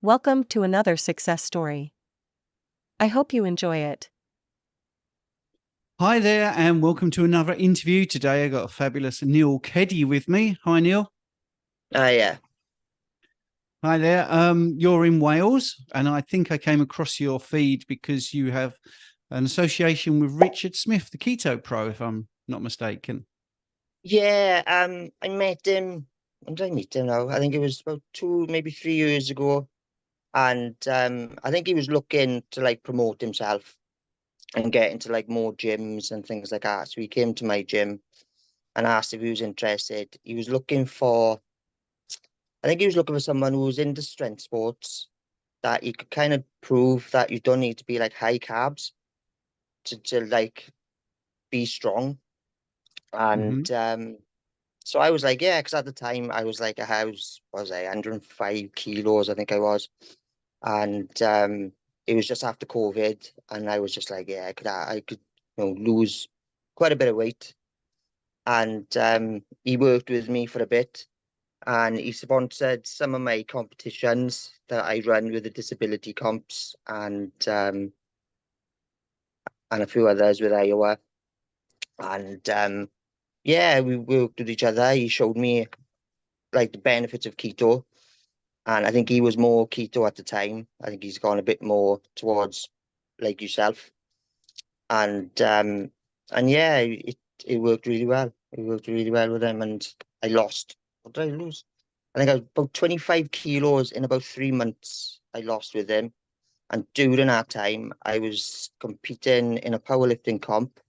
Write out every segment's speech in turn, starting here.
Welcome to another success story. I hope you enjoy it. Hi there, and welcome to another interview. Today I got a fabulous Neil Keddy with me. Hi, Neil. Yeah. Hi there. You're in Wales, and I think I came across your feed because you have an association with Richard Smith, the Keto Pro, if I'm not mistaken. Yeah, I met him. When did I meet him now? I think it was about 2, maybe 3 years ago. And I think he was looking to like promote himself and get into like more gyms and things like that. So he came to my gym and asked if he was interested. I think he was looking for someone who was into strength sports, that you could kind of prove that you don't need to be like high carbs to like be strong. Mm-hmm. And so I was like, yeah, because at the time I was like, what was I, 105 kilos, I think I was. And it was just after COVID. And I was just like, yeah, I could, lose quite a bit of weight. And he worked with me for a bit, and he sponsored some of my competitions that I run with the disability comps, and a few others with Iowa. And yeah, we worked with each other. He showed me like the benefits of keto. And I think he was more keto at the time. I think he's gone a bit more towards like yourself. And yeah, it worked really well. It worked really well with him. And I lost. What did I lose? I think I was about 25 kilos in about 3 months I lost with him. And during that time, I was competing in a powerlifting comp.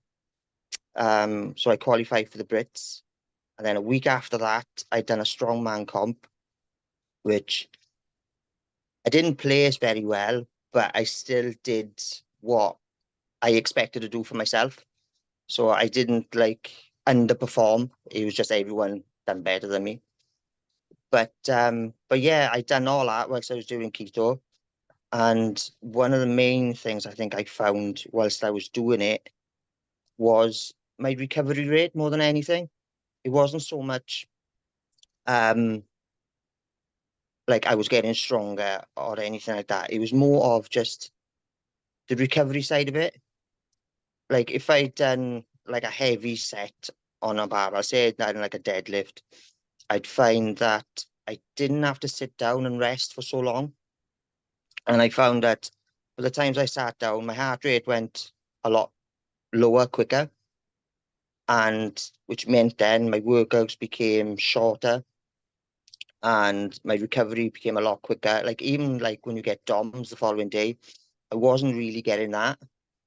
So I qualified for the Brits. And then a week after that, I'd done a strongman comp, which I didn't place very well, but I still did what I expected to do for myself. So I didn't like underperform. It was just everyone done better than me. But yeah, I done all that whilst I was doing keto. And one of the main things I think I found whilst I was doing it was my recovery rate more than anything. It wasn't so much um like I was getting stronger or anything like that. It was more of just the recovery side of it. Like if I'd done like a heavy set on a barbell, say I'd done like a deadlift, I'd find that I didn't have to sit down and rest for so long. And I found that for the times I sat down, my heart rate went a lot lower, quicker, and which meant then my workouts became shorter and my recovery became a lot quicker. Like even like when you get DOMs the following day, I wasn't really getting that.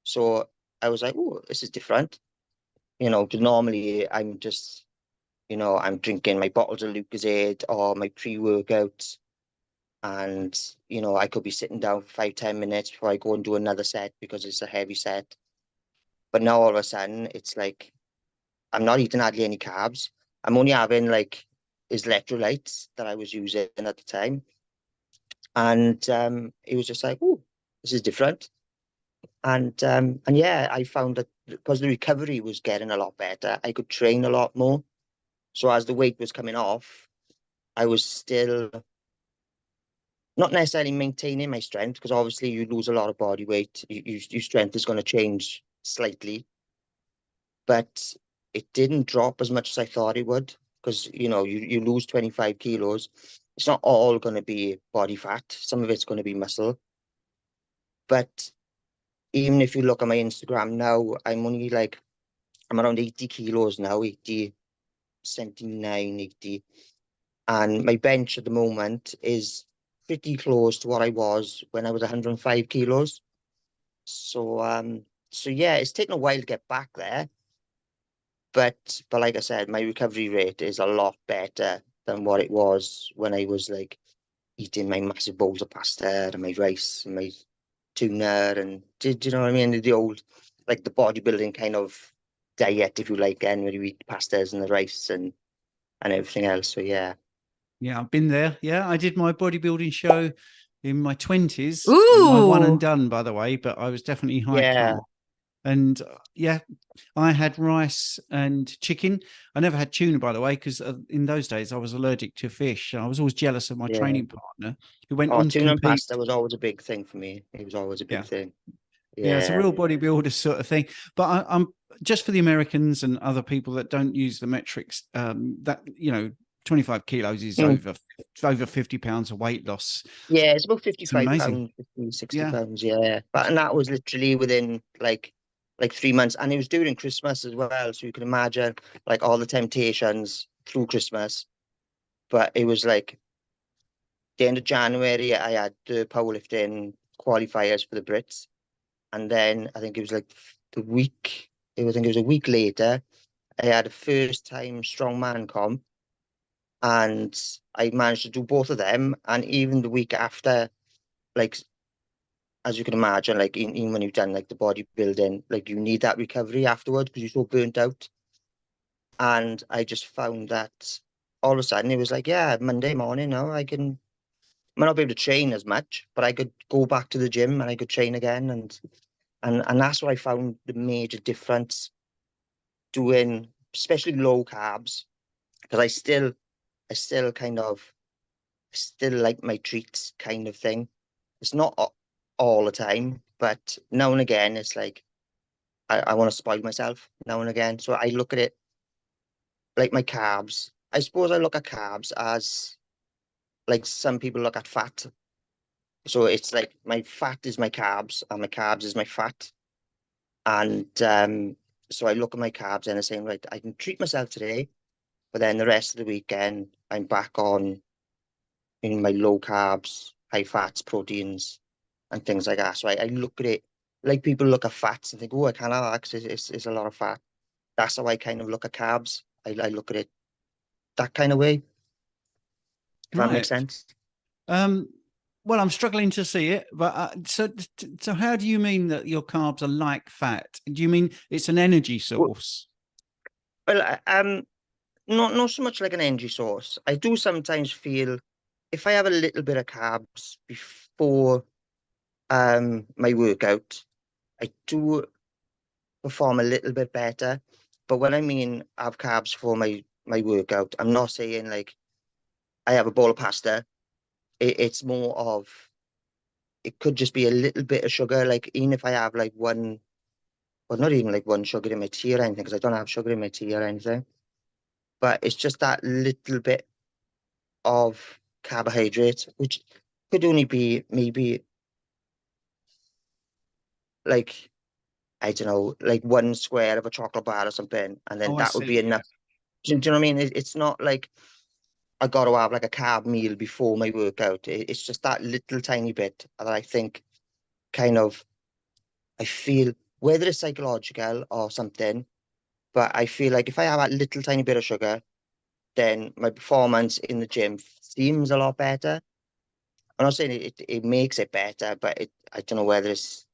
So I was like, oh, this is different. 'Cause normally I'm just, I'm drinking my bottles of Lucozade or my pre-workouts, and, I could be sitting down for 5, 10 minutes before I go and do another set because it's a heavy set. But now all of a sudden it's like I'm not eating hardly any carbs. I'm only having like his electrolytes that I was using at the time. And it was just like, oh, this is different. And yeah, I found that because the recovery was getting a lot better, I could train a lot more. So as the weight was coming off, I was still not necessarily maintaining my strength, because obviously you lose a lot of body weight. Your strength is going to change slightly, but it didn't drop as much as I thought it would. Because you lose 25 kilos. It's not all going to be body fat. Some of it's going to be muscle. But even if you look at my Instagram now, I'm around 80 kilos now, 80, 79, 80. And my bench at the moment is pretty close to what I was when I was 105 kilos. So so yeah, it's taken a while to get back there. But like I said, my recovery rate is a lot better than what it was when I was like eating my massive bowls of pasta and my rice and my tuna, and do you know what I mean? The old, like the bodybuilding kind of diet, if you like, and where you eat pastas and the rice and everything else. So yeah. Yeah, I've been there. Yeah, I did my bodybuilding show in my 20s. My one and Ooh, done, by the way, but I was definitely high Yeah. carb. And yeah, I had rice and chicken. I never had tuna, by the way, because in those days I was allergic to fish. I was always jealous of my Yeah. training partner who went Oh, on to tuna and compete. pasta was always a big thing for me. It was always a big Yeah. thing. Yeah, it's a Yeah. real bodybuilder sort of thing. But I'm just for the Americans and other people that don't use the metrics. That 25 kilos is Mm. over 50 pounds of weight loss. Yeah, it's about It's 55 amazing. pounds, 50, 60 Yeah. pounds. Yeah. And that was literally within like 3 months. And it was during Christmas as well. So you can imagine like all the temptations through Christmas. But it was like the end of January, I had the powerlifting qualifiers for the Brits. And then I think it was like I think it was a week later, I had a first time strongman comp. And I managed to do both of them. And even the week after, like, as you can imagine, like, even when you've done like the bodybuilding, like, you need that recovery afterwards because you're so burnt out. And I just found that all of a sudden it was like, yeah, Monday morning now might not be able to train as much, but I could go back to the gym and I could train again. And that's what I found the major difference doing, especially low carbs, because I still kind of still like my treats kind of thing. It's not all the time, but now and again, it's like I want to spoil myself now and again. So I look at it like my carbs. I suppose I look at carbs as like some people look at fat. So it's like my fat is my carbs and my carbs is my fat. And so I look at my carbs and I'm saying, right, I can treat myself today, but then the rest of the weekend, I'm back on in my low carbs, high fats, proteins, and things like that. So I look at it like people look at fats and think, oh, I can't have that 'cause it's a lot of fat. That's how I kind of look at carbs. I look at it that kind of way, if that makes Right. sense. Well, I'm struggling to see it, but so how do you mean that your carbs are like fat? Do you mean it's an energy Well, source? not so much like an energy source. I do sometimes feel if I have a little bit of carbs before my workout, I do perform a little bit better. But when I mean have carbs for my workout, I'm not saying like I have a bowl of pasta. It's more of it could just be a little bit of sugar. Like even if I have like one, well, not even like one sugar in my tea or anything, because I don't have sugar in my tea or anything. But it's just that little bit of carbohydrate, which could only be maybe like I don't know, like one square of a chocolate bar or something, and then Oh, I that would see. be Yeah. enough. Do you know what I mean? It's not like I got to have like a carb meal before my workout. It's just that little tiny bit that I think kind of I feel whether it's psychological or something, but I feel like if I have that little tiny bit of sugar, then my performance in the gym seems a lot better. I'm not saying it makes it better, but I don't know whether it's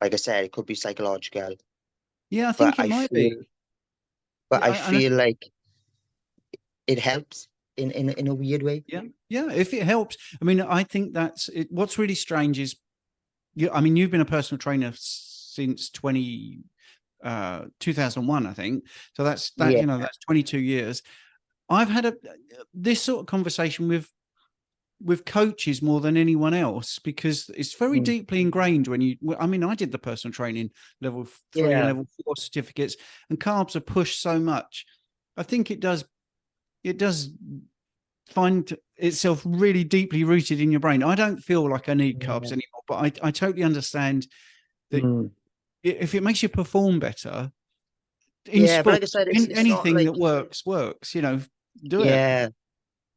like I said, it could be psychological, Yeah, I but think it might be. I Yeah, and feel like it helps in a weird way. yeah, if it helps. I mean, I think that's it. What's really strange is I mean, you've been a personal trainer since 2001, I think. So that's Yeah. that's 22 years. I've had this sort of conversation with coaches more than anyone else because it's very Mm. deeply ingrained I mean, I did the personal training level 3 and Yeah. level 4 certificates, and carbs are pushed so much. I think it does find itself really deeply rooted in your brain. I don't feel like I need carbs Yeah. anymore, but I totally understand that Mm. if it makes you perform better in Yeah, but sport, like I said, it's not anything like that works, do it. yeah.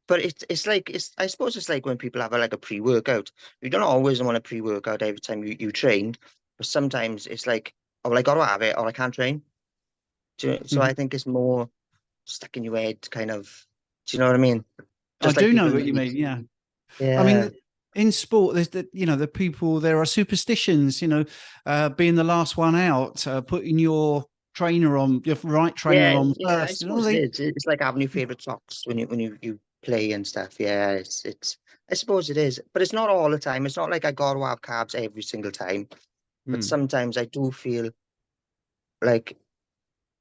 But it's like I suppose it's like when people have like a pre-workout. You don't always want a pre-workout every time you train, but sometimes it's like, oh, well, I got to have it or I can't train. So Mhm. I think it's more stuck in your head, kind of. Do you know what I mean? I Just like do know people what you need. mean. Yeah. I Yeah. mean, in sport, there's the people, there are superstitions, being the last one out, putting your right trainer Yeah, on yeah, I first, suppose it is. It's like having your favorite socks when you play and stuff. Yeah, it's I suppose it is, but it's not all the time. It's not like I got to have carbs every single time. But Hmm. sometimes I do feel like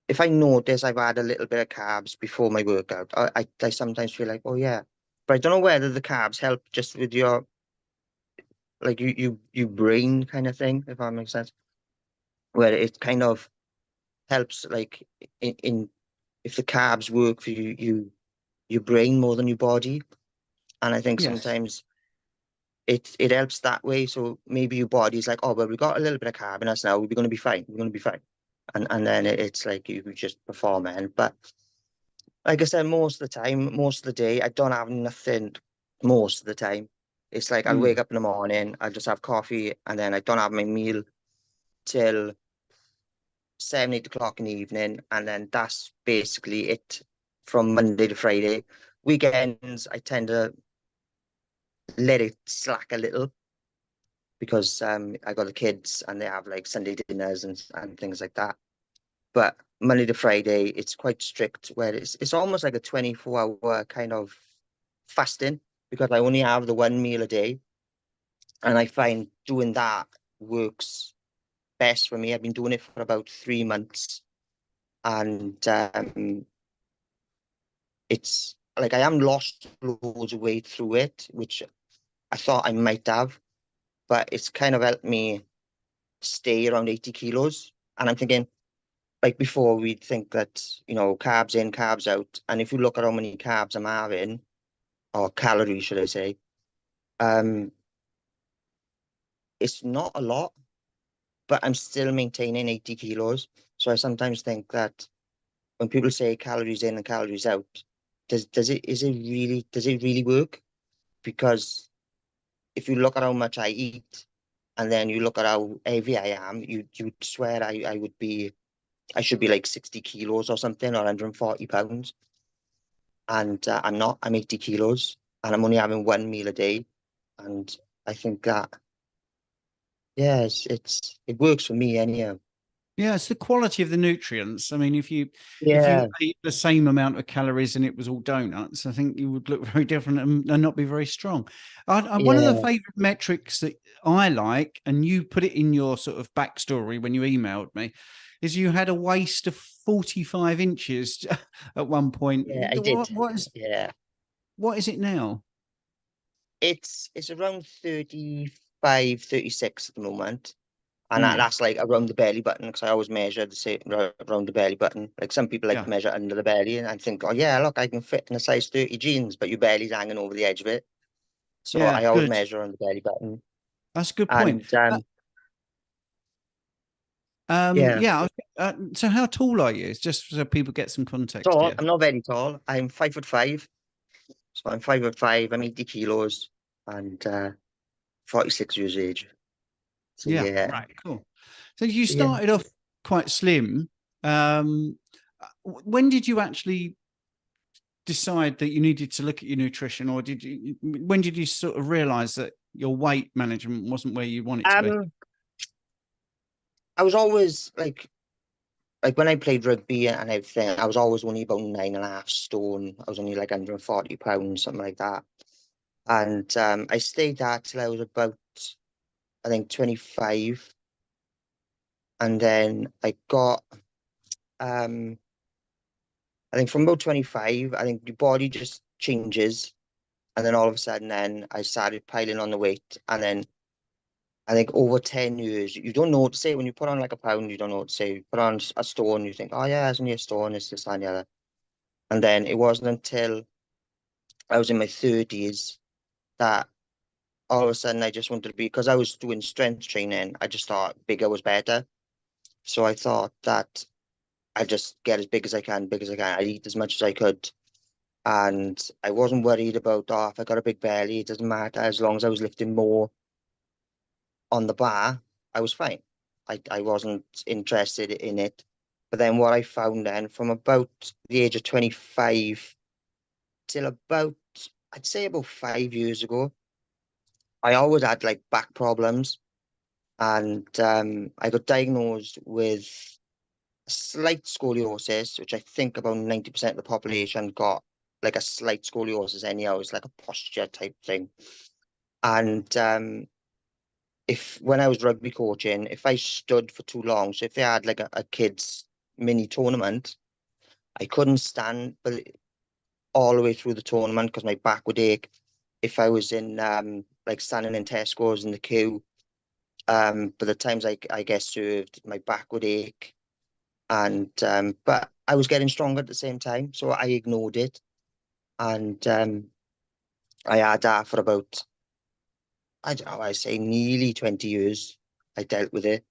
if I notice I've had a little bit of carbs before my workout, I sometimes feel like, oh yeah, but I don't know whether the carbs help just with your like you brain kind of thing, if that makes sense, where it kind of helps like in if the carbs work for your brain more than your body, and I think Yes. sometimes it helps that way. So maybe your body's like, oh well, we got a little bit of carb in us now, we're going to be fine, we're going to be fine, and then it's like you just perform it. But like I said, most of the time, most of the day, I don't have nothing. Most of the time, it's like I'll Mm. wake up in the morning, I'll just have coffee, and then I don't have my meal till 7, 8 o'clock in the evening, and then that's basically it from Monday to Friday. Weekends, I tend to let it slack a little because I got the kids and they have like Sunday dinners and things like that. But Monday to Friday, it's quite strict where it's almost like a 24-hour kind of fasting because I only have the one meal a day. And I find doing that works best for me. I've been doing it for about 3 months, and it's like I haven't lost loads of weight through it, which I thought I might have, but it's kind of helped me stay around 80 kilos. And I'm thinking, like before, we'd think that, carbs in, carbs out. And if you look at how many carbs I'm having, or calories, should I say, um, it's not a lot, but I'm still maintaining 80 kilos. So I sometimes think that when people say calories in and calories out, does it really work? Because if you look at how much I eat and then you look at how heavy I am, you would swear I should be like 60 kilos or something, or 140 pounds. And I'm not, I'm 80 kilos and I'm only having one meal a day. And I think that, yeah, it works for me anyhow. Yeah, it's the quality of the nutrients. I mean, if you Yeah, ate the same amount of calories and it was all donuts, I think you would look very different and not be very strong. One of the yeah. favorite metrics that I like, and you put it in your sort of backstory when you emailed me, is you had a waist of 45 inches at one point. Yeah, I did. What is Yeah. what is it now? It's around 35, 36 at the moment. And Mm, that's like around the belly button because I always measure the same around the belly button. Like some people like yeah, to measure under the belly and I think, oh yeah, look, I can fit in a size 30 jeans, but your belly's hanging over the edge of it. So yeah, I always good. measure on the belly button. That's a good point. And yeah, Yeah. So how tall are you? It's just so people get some context tall. here. I'm not very tall. I'm 5'5". So I'm 5'5". I'm 80 kilos and 46 years of age. So Yeah, yeah, right, cool. So you yeah. started off quite slim. When did you actually decide that you needed to look at your nutrition, or when did you sort of realize that your weight management wasn't where you want it to be? Um, I was always like when I played rugby and everything, I was always only about 9.5 stone. I was only like 140 pounds, something like that. And I stayed that till I was about, I think, 25. And then um, I think from about 25, I think your body just changes. And then all of a sudden, then I started piling on the weight. And then I think over 10 years, you don't know what to say. When you put on like a pound, you don't know what to say. You put on a stone, you think, oh yeah, it's only a stone, it's this and the other. And then it wasn't until I was in my 30s that all of a sudden I just wanted to be, because I was doing strength training, I just thought bigger was better. So I thought that I'd just get as big as I can, big as I can. I'd eat as much as I could. And I wasn't worried about, oh, if I got a big belly, it doesn't matter. As long as I was lifting more on the bar, I was fine. I wasn't interested in it. But then what I found then from about the age of 25 till about, I'd say about 5 years ago, I always had like back problems, and I got diagnosed with slight scoliosis, which I think about 90% of the population got like a slight scoliosis anyhow. It's like a posture type thing. And when I was rugby coaching, if I stood for too long, so if they had like a kids mini tournament, I couldn't stand but all the way through the tournament because my back would ache. If I was in like standing in Tesco's in the queue, but the times I get served, my back would ache. And but I was getting stronger at the same time, so I ignored it. And I had that for about, I don't know, I say nearly 20 years. I dealt with it,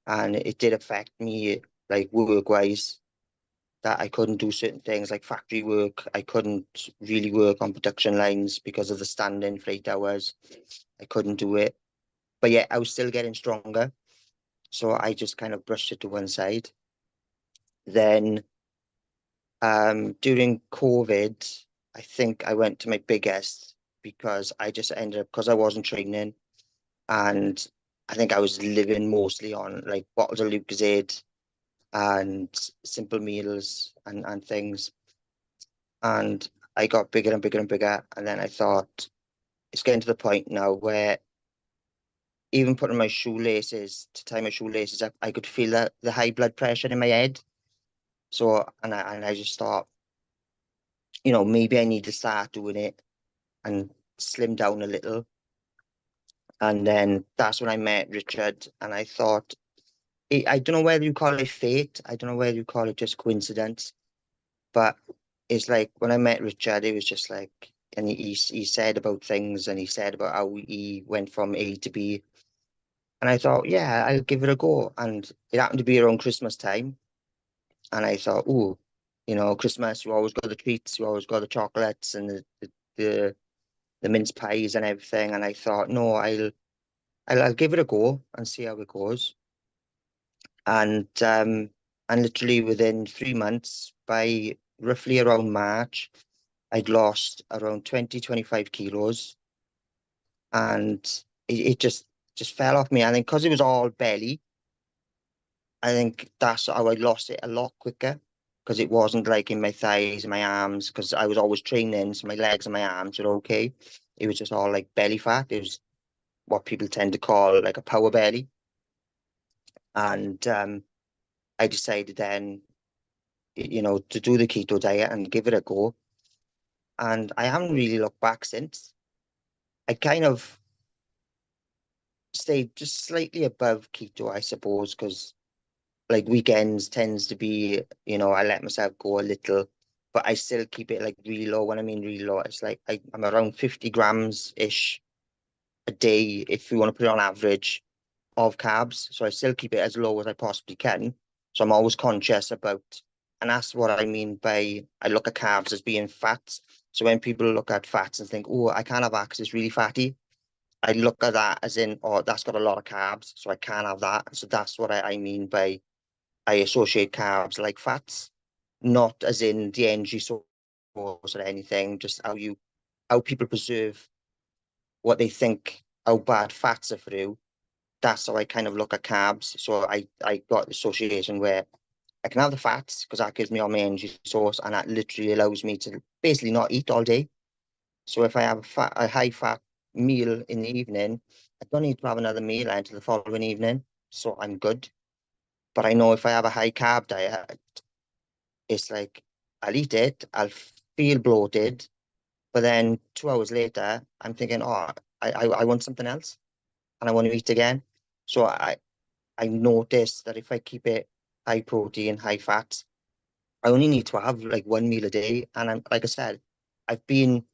and it did affect me like work-wise, that I couldn't do certain things like factory work. I couldn't really work on production lines because of the standing for 8 hours. I couldn't do it. But yeah, I was still getting stronger. So I just kind of brushed it to one side. Then during COVID, I think I went to my biggest because I just ended up, because I wasn't training, and I think I was living mostly on like bottles of Lucozade and simple meals and things. And I got bigger and bigger and bigger. And then I thought it's getting to the point now where even putting my shoelaces to tie my shoelaces up, I could feel the high blood pressure in my head. So, and I just thought, maybe I need to start doing it and slim down a little. And then that's when I met Richard, and I thought, I don't know whether you call it fate, I don't know whether you call it just coincidence, but it's like when I met Richard, it was just like, and he said about things, and he said about how he went from A to B, and I thought, yeah, I'll give it a go. And it happened to be around Christmas time, and I thought, oh, Christmas, you always got the treats, you always got the chocolates and the the mince pies and everything. And I thought, no, I'll give it a go and see how it goes. And literally within 3 months, by roughly around March, I'd lost around 25 kilos, and it just fell off me. I think because it was all belly, I think that's how I lost it a lot quicker, because it wasn't like in my thighs and my arms, because I was always training, so my legs and my arms were okay. It was just all like belly fat. It was what people tend to call like a power belly. And I decided then, to do the keto diet and give it a go. And I haven't really looked back since. I kind of stayed just slightly above keto, I suppose, because like weekends tends to be, I let myself go a little, but I still keep it like really low. When I mean really low, it's like I'm around 50 grams ish a day, if you want to put it on average, of carbs. So I still keep it as low as I possibly can. So I'm always conscious about, and that's what I mean by I look at carbs as being fats. So when people look at fats and think, oh, I can't have that because it's really fatty, I look at that as in, oh, that's got a lot of carbs, so I can't have that. So that's what I mean by I associate carbs like fats, not as in the energy source or anything, just how people preserve what they think, how bad fats are for you. That's how I kind of look at carbs. So I got the association where I can have the fats because that gives me all my energy source, and that literally allows me to basically not eat all day. So if I have a high fat meal in the evening, I don't need to have another meal until the following evening. So I'm good. But I know if I have a high carb diet, it's like I'll eat it, I'll feel bloated, but then 2 hours later, I'm thinking, oh, I want something else, and I want to eat again. So I noticed that if I keep it high protein, high fat, I only need to have like one meal a day. And I'm like I said, I've been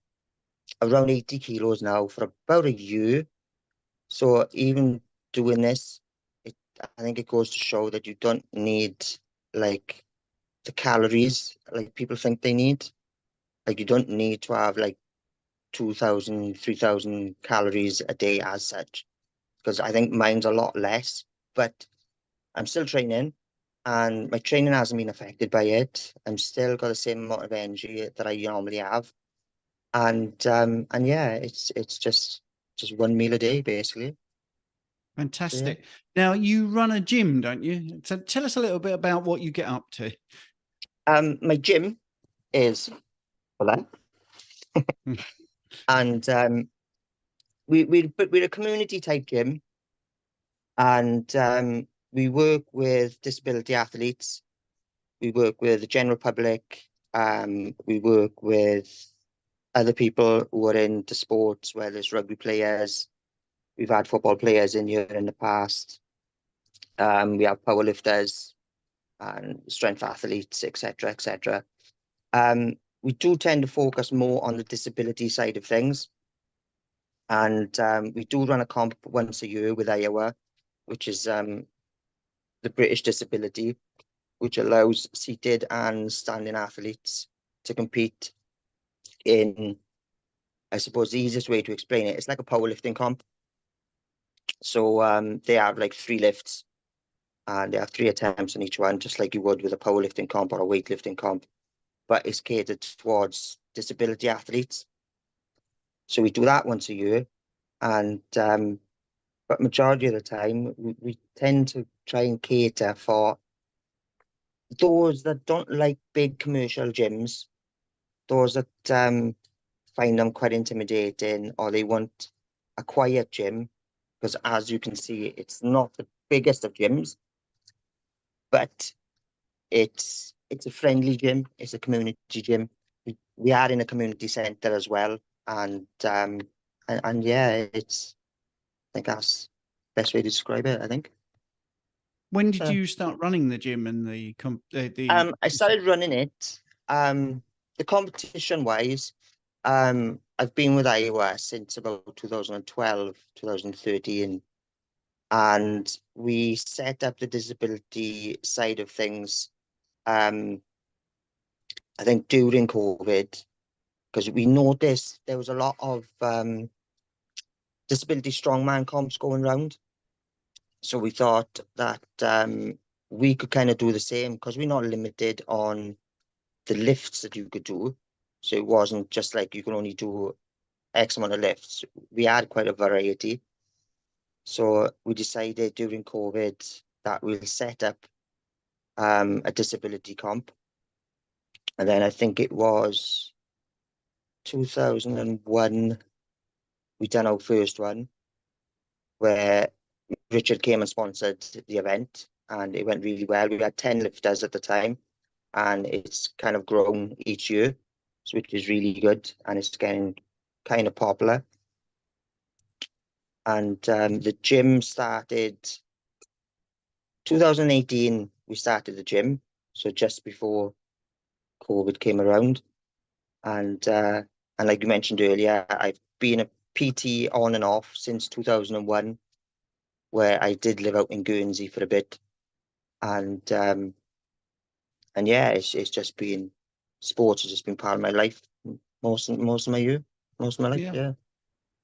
around 80 kilos now for about a year. So even doing this, I think it goes to show that you don't need like the calories like people think they need. Like you don't need to have like 2,000, 3,000 calories a day as such, because I think mine's a lot less, but I'm still training, and my training hasn't been affected by it. I'm still got the same amount of energy that I normally have. And yeah, it's just one meal a day basically. So yeah. Fantastic. Now you run a gym, don't you? So tell us a little bit about what you get up to. My gym is well, and we're a community type gym. And we work with disability athletes. We work with the general public. We work with other people who are into sports, whether it's rugby players. We've had football players in here in the past. We have powerlifters and strength athletes, etc., etc. We do tend to focus more on the disability side of things. And we do run a comp once a year with Iowa, which is the British disability, which allows seated and standing athletes to compete in, I suppose the easiest way to explain it, it's like a powerlifting comp. So they have like 3 lifts and they have 3 attempts on each one, just like you would with a powerlifting comp or a weightlifting comp, but it's catered towards disability athletes. So we do that once a year, and but majority of the time we tend to try and cater for those that don't like big commercial gyms, those that find them quite intimidating, or they want a quiet gym, because as you can see, it's not the biggest of gyms, but it's a friendly gym. It's a community gym. We are in a community center as well, and yeah, I think that's the best way to describe it, I think. When did Uh, you start running the gym and the I started running it. The competition wise, I've been with Iowa since about 2012, 2013, and we set up the disability side of things. I think during COVID, because we noticed there was a lot of disability strongman comps going around. So we thought that we could kind of do the same, because we're not limited on the lifts that you could do. So it wasn't just like you can only do X amount of lifts. We had quite a variety. So we decided during COVID that we'll set up a disability comp. And then I think it was 2001, we done our first one, where Richard came and sponsored the event, and it went really well. We had 10 lifters at the time, and it's kind of grown each year, which is really good, and it's getting kind of popular. And the gym started 2018. We started the gym, so just before COVID came around, and like you mentioned earlier, I've been a PT on and off since 2001, where I did live out in Guernsey for a bit, and yeah, it's just been, sports has just been part of my life most of my year, most of my life. yeah. Yeah.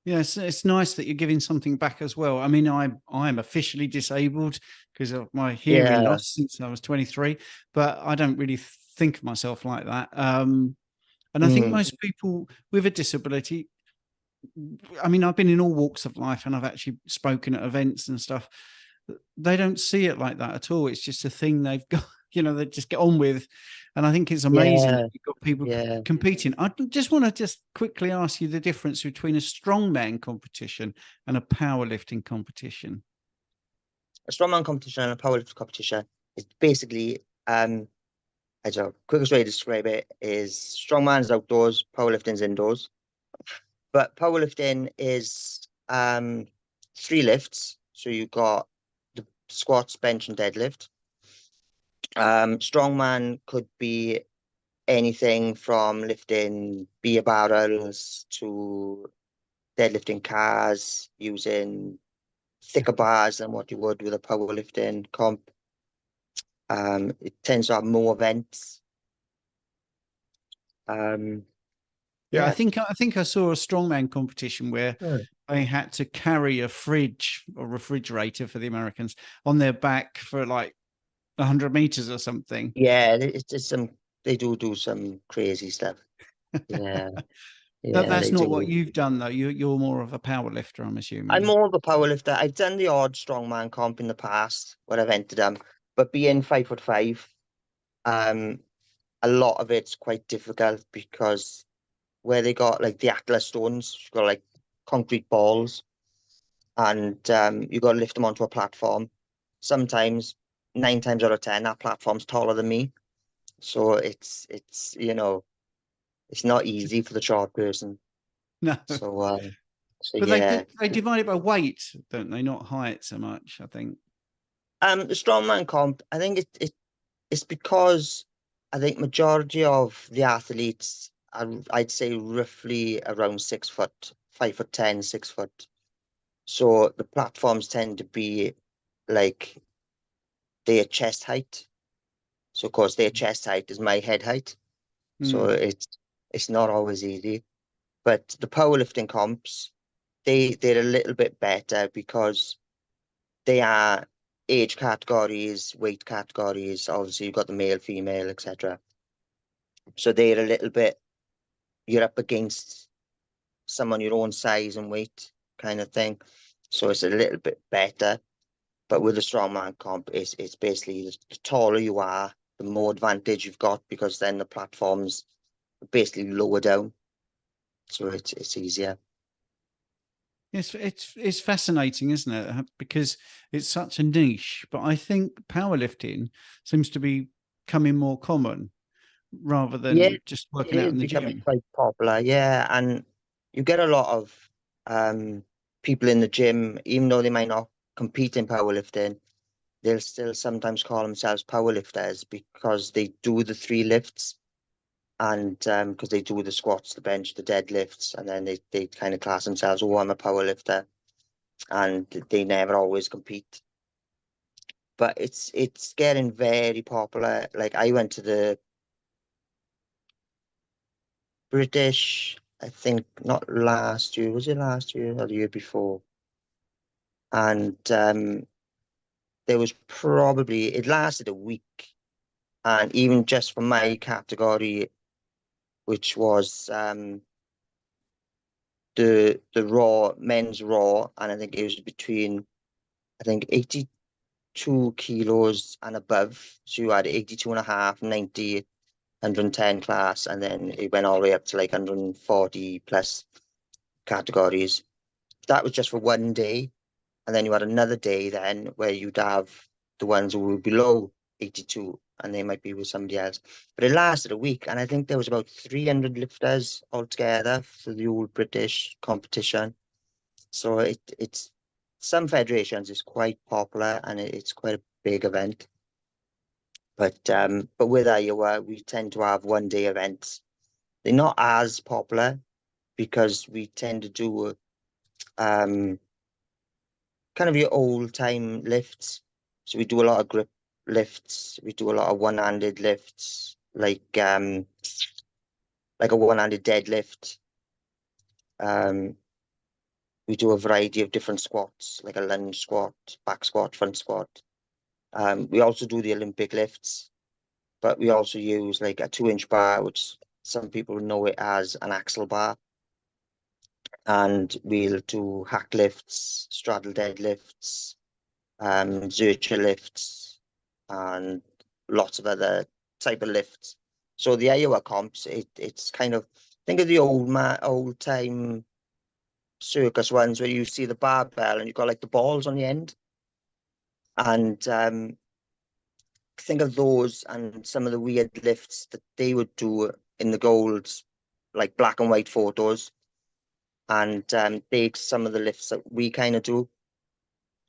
Yeah, it's nice that you're giving something back as well. I mean, I'm officially disabled because of my hearing Yeah. loss since I was 23, but I don't really think of myself like that. And I think Mm. most people with a disability, I mean, I've been in all walks of life and I've actually spoken at events and stuff. They don't see it like that at all. It's just a thing they've got, they just get on with. And I think it's amazing that Yeah. you've got people Yeah. competing. I just want to just quickly ask you the difference between a strongman competition and a powerlifting competition. A strongman competition and a powerlifting competition is basically, I don't know, quickest way to describe it is strongman's outdoors, powerlifting's indoors. But powerlifting is 3 lifts. So you've got the squats, bench, and deadlift. Strongman could be anything from lifting beer barrels to deadlifting cars using thicker bars than what you would with a powerlifting comp. It tends to have more events. Yeah, Yeah. I think I saw a strongman competition where they had to carry a fridge or refrigerator for the Americans on their back for like 100 meters or something. Yeah, it's some, they do some crazy stuff. Yeah, yeah, That's they not what do. you've done though. You're more of a power lifter, I'm I'm assuming. more of a powerlifter. I've done the odd strongman comp in the past where I've entered them, but being 5'5", a lot of it's quite difficult because where they got like the Atlas stones, you've got like concrete balls. and you got to lift them onto a platform. Sometimes 9 times out of 10, that platform's taller than me. So it's it's not easy for the short person. No, So but yeah. they divide it by weight, don't they? Not height so much, I think. The strongman comp, I think it's because I think majority of the athletes are, I'd say, roughly around 6 foot, 5'10", 6 foot. So the platforms tend to be like their chest height. So of course their chest height is my head height. So Mm. it's not always easy. But the powerlifting comps, they're a little bit better because they are age categories, weight categories. Obviously, you've got the male, female, etc. So they're a little bit, you're up against someone your own size and weight kind of thing. So it's a little bit better. But with the strongman comp, it's basically the taller you are, the more advantage you've got because then the platforms are basically lower down. So it's easier. It's fascinating, isn't it? Because it's such a niche. But I think powerlifting seems to be becoming more common rather Yeah, than just it working out is in the becoming gym. quite popular. Yeah, and you get a lot of people in the gym, even though they might not compete in powerlifting, they'll still sometimes call themselves powerlifters because they do the three lifts and because they do the squats, the bench, the deadlifts, and then they kind of class themselves, oh, I'm a powerlifter, and they never always compete. But it's getting very popular. Like I went to the British, I think not last year, was it last year or the year before? And there was probably, it lasted a week. And even just for my category, which was the raw, men's raw, and I think it was between, I think 82 kilos and above. So you had 82 and a half, 90, 110 class, and then it went all the way up to like 140 plus categories. That was just for one day. And then you had another day then where you'd have the ones who were below 82 and they might be with somebody else. But it lasted a week, and I think there was about 300 lifters altogether for the old British competition. So it's some federations is quite popular and it's quite a big event. But with Iowa, we tend to have 1 day events. They're not as popular because we tend to do um kind of your old time lifts. So we do a lot of grip lifts. We do a lot of one-handed lifts, like a one-handed deadlift. Um, we do a variety of different squats, like a lunge squat, back squat, front squat. We also do the Olympic lifts, but we also use like a 2-inch bar, which some people know it as an axle bar. And we'll do hack lifts, straddle deadlifts, Zercher lifts, and lots of other type of lifts. So the Iowa comps, it's kind of, think of the old time circus ones where you see the barbell and you've got like the balls on the end. And think of those and some of the weird lifts that they would do in the gold, like black and white photos. And take some of the lifts that we kind of do.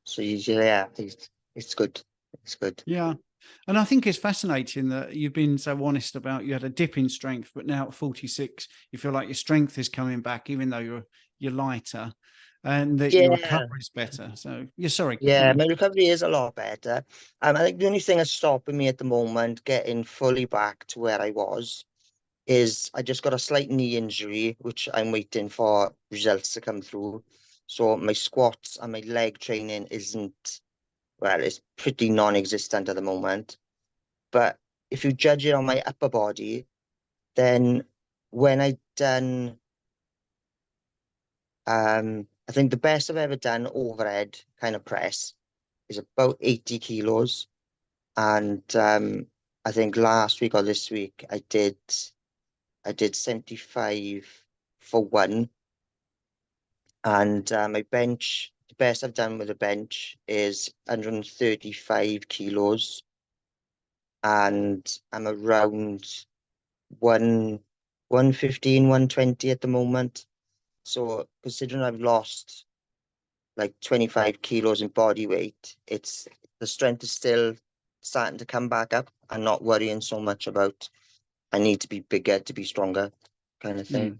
So yeah, it's good. It's good. Yeah. And I think it's fascinating that you've been so honest about you had a dip in strength, but now at 46, you feel like your strength is coming back, even though you're lighter, and that your Yeah. recovery is better. So yeah, sorry, Yeah, continue. my recovery is a lot better. I think the only thing that's stopping me at the moment getting fully back to where I was is I just got a slight knee injury, which I'm waiting for results to come through. So my squats and my leg training isn't, well, it's pretty non-existent at the moment. But if you judge it on my upper body, then when I done, I think the best I've ever done overhead kind of press is about 80 kilos. And I think last week or this week I did 75 for one. And my bench, best I've done with a bench is 135 kilos, and I'm around 115, 120 at the moment. So considering I've lost like 25 kilos in body weight, the strength is still starting to come back up and not worrying so much about I need to be bigger to be stronger kind of thing.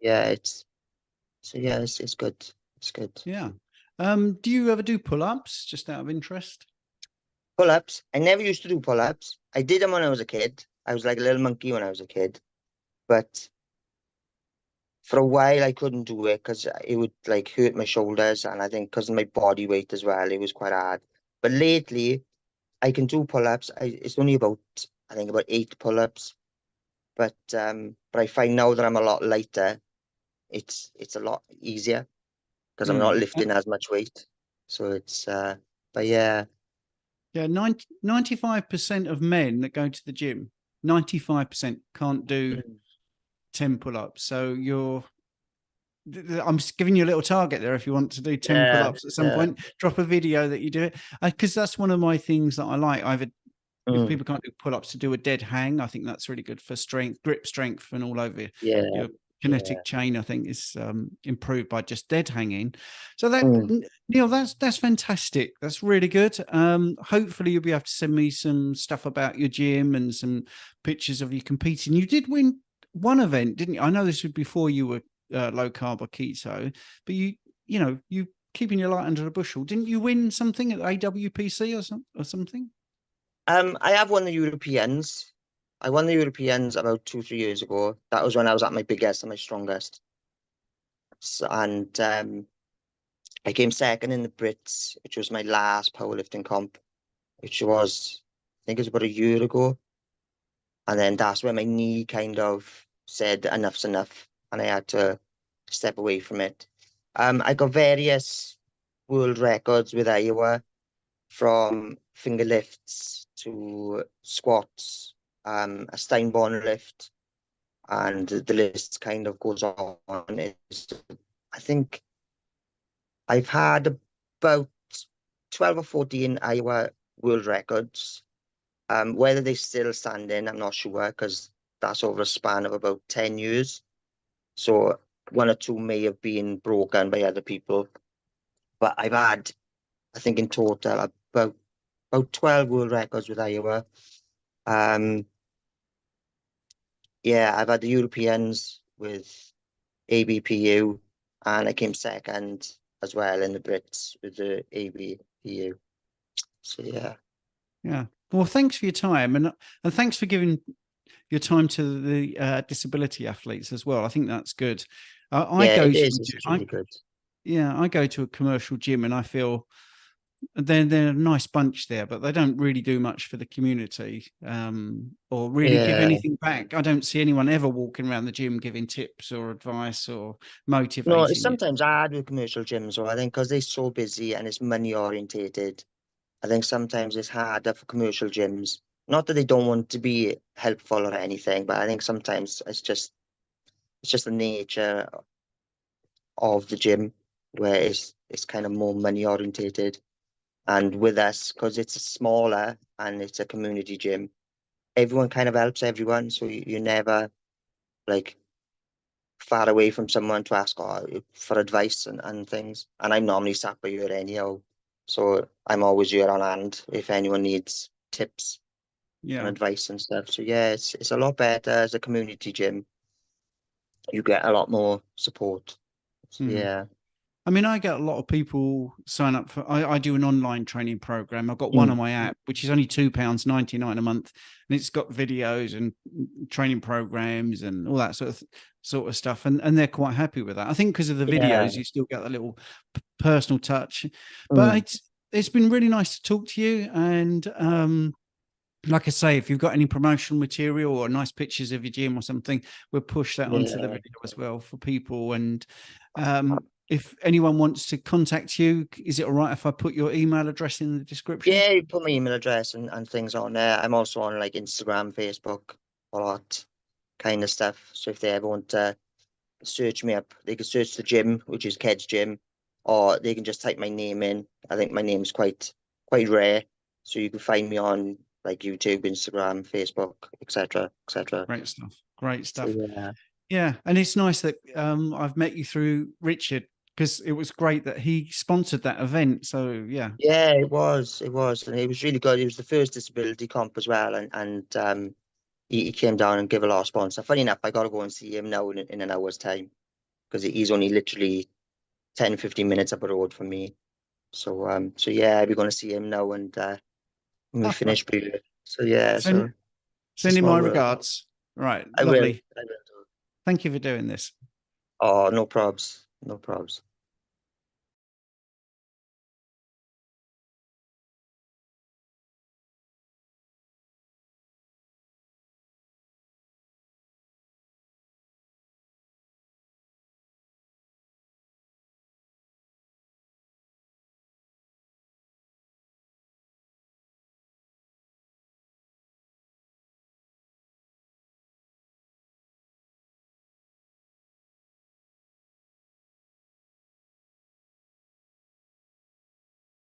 Yeah, it's good. It's good. Yeah. Do you ever do pull-ups, just out of interest? Pull-ups. I never used to do pull-ups. I did them when I was a kid. I was like a little monkey when I was a kid. But for a while I couldn't do it because it would like hurt my shoulders, and I think because of my body weight as well, it was quite hard. But lately I can do pull-ups. It's only about, I think, about 8 pull-ups. But I find now that I'm a lot lighter, it's a lot easier because I'm not lifting as much weight. So but yeah. Yeah, 95% of men that go to the gym, 95% can't do 10 pull-ups. So I'm just giving you a little target there. If you want to do 10 pull-ups at some point, drop a video that you do it. Because that's one of my things that I like. If people can't do pull-ups, to do a dead hang, I think that's really good for strength, grip strength, and all over your kinetic chain. I think is improved by just dead hanging. So Neil, that's fantastic. That's really good. Hopefully you'll be able to send me some stuff about your gym and some pictures of you competing. You did win one event, didn't you? I know this was before you were low carb or keto, but you keeping your light under the bushel. Didn't you win something at AWPC or something? I have won the Europeans. I won the Europeans about 2-3 years ago. That was when I was at my biggest and my strongest. And I came second in the Brits, which was my last powerlifting comp, which was, I think it was about a year ago. And then that's when my knee kind of said enough's enough, and I had to step away from it. I got various world records with Iowa, from finger lifts to squats, a Steinborn lift, and the list kind of goes on. I think I've had about 12 or 14 Iowa world records. Whether they're still standing, I'm not sure, because that's over a span of about 10 years. So 1 or 2 may have been broken by other people. But I've had, I think in total, about 12 world records with Iowa. Yeah, I've had the Europeans with ABPU, and I came second as well in the Brits with the ABPU. So yeah. Yeah. Well, thanks for your time, and thanks for giving your time to the disability athletes as well. I think that's good. It's really good. Yeah, I go to a commercial gym, and I feel they're a nice bunch there, but they don't really do much for the community, or really give anything back. I don't see anyone ever walking around the gym giving tips or advice or motivating. No, it's sometimes hard with commercial gyms, so I think because they're so busy and it's money orientated, I think sometimes it's harder for commercial gyms. Not that they don't want to be helpful or anything, but I think sometimes it's just the nature of the gym where it's kind of more money orientated. And with us, because it's smaller and it's a community gym, everyone kind of helps everyone. So you're never like far away from someone to ask for advice and things. And I'm normally sat by here anyhow. So I'm always here on hand if anyone needs tips and advice and stuff. So yeah, it's a lot better as a community gym. You get a lot more support. So, yeah. I mean, I get a lot of people sign up for. I do an online training program. I've got one on my app, which is only £2.99 a month, and it's got videos and training programs and all that sort of stuff. And they're quite happy with that. I think because of the videos, you still get a little personal touch. But it's been really nice to talk to you. And like I say, if you've got any promotional material or nice pictures of your gym or something, we'll push that onto the video as well for people. And if anyone wants to contact you, is it all right if I put your email address in the description? Yeah, you put my email address and things on there. I'm also on like Instagram, Facebook, all that kind of stuff. So if they ever want to search me up, they can search the gym, which is Ked's Gym, or they can just type my name in. I think my name's quite rare, so you can find me on like YouTube, Instagram, Facebook, etc., etc. Great stuff. Great So stuff. yeah, Yeah, and it's nice that I've met you through Richard, because it was great that he sponsored that event. So yeah, yeah, it was, and it was really good. It was the first disability comp as well, and he came down and gave a lot of sponsor. Funny enough, I got to go and see him now in an hour's time, because he's only literally 10, 15 minutes up the road from me. So yeah, we're going to see him now, and when we finish breathing. So yeah, so send it's a send him my small world. regards. Right, I will. lovely. Thank you for doing this. Oh, no probs, no probs.